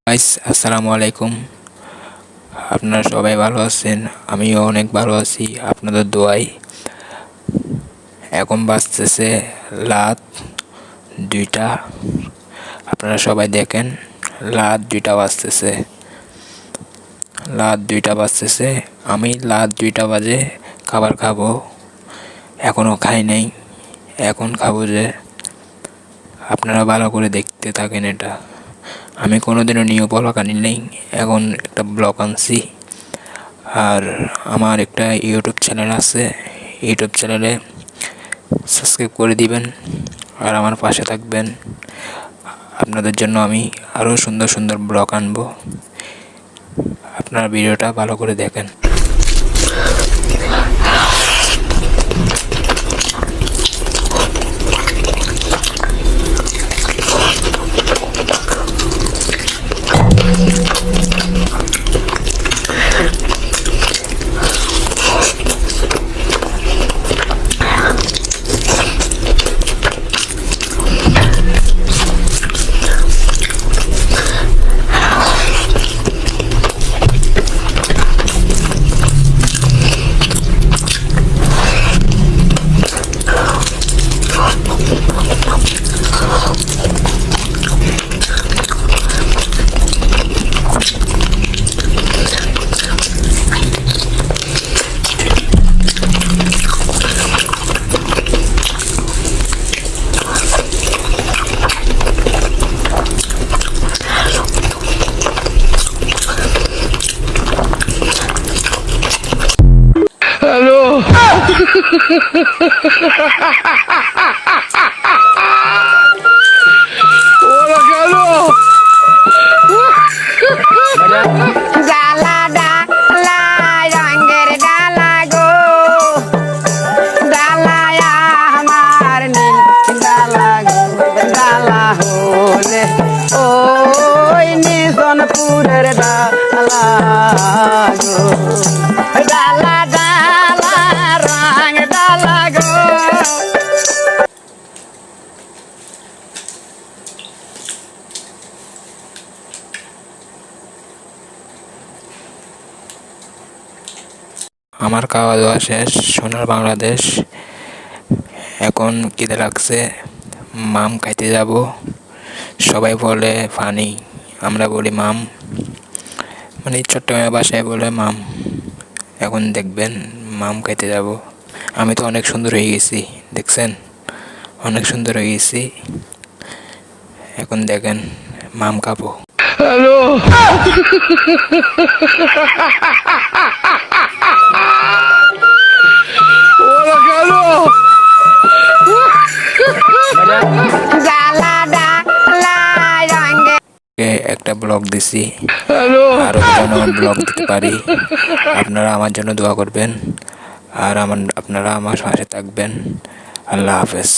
Guys, আসসালামু আলাইকুম। আপনারা সবাই ভালো আছেন? আমিও অনেক ভালো আছি আপনাদের দোয়ায়। এখন বাজতেছে রাত 2টা। আপনারা সবাই দেখেন, রাত 2টা বাজতেছে। আমি রাত 2টা বাজে খাবার খাবো, এখনও খাই নাই। এখন খাবো যে আপনারা ভালো করে দেখতে থাকেন। এটা আমি কোনোদিনও নিয়ে ব্লগ আনি নেই, এখন একটা ব্লগ আনছি। আর আমার একটা ইউটিউব চ্যানেল আছে, ইউটিউব চ্যানেলে সাবস্ক্রাইব করে দিবেন আর আমার পাশে থাকবেন। আপনাদের জন্য আমি আরও সুন্দর সুন্দর ব্লগ আনবো। আপনারা ভিডিওটা ভালো করে দেখেন। Aló. Hola, Carlos. ডালা ডালা রঙের ডালা গো, ডালায় আমার নীল ডালা গো, ডালা হলে ওই নিশনপুরের ডালা গো, ডালা ডালা রঙ ডালা গো। আমার খাওয়া দাওয়া শেষ, সোনার বাংলাদেশ। এখন খিদে লাগছে, মাম খাইতে যাব। সবাই বলে ফানি, আমরা বলি মাম, মানে চট্টগ্রামের বাসায় বলে মাম। এখন দেখবেন মাম খাইতে যাব। আমি তো অনেক সুন্দর হয়ে গেছি, দেখছেন? অনেক সুন্দর হয়ে গেছি। এখন দেখেন মাম খাবো। Aló. Hola, Carlos. ডালা ডালা রঙের একটা ব্লগ দিছি, Aló. আরও যেন ব্লগ দিতে পারি। আপনারা আমার জন্য দোয়া করবেন আর আপনারা আমার পাশে থাকবেন। আল্লাহ হাফেজ।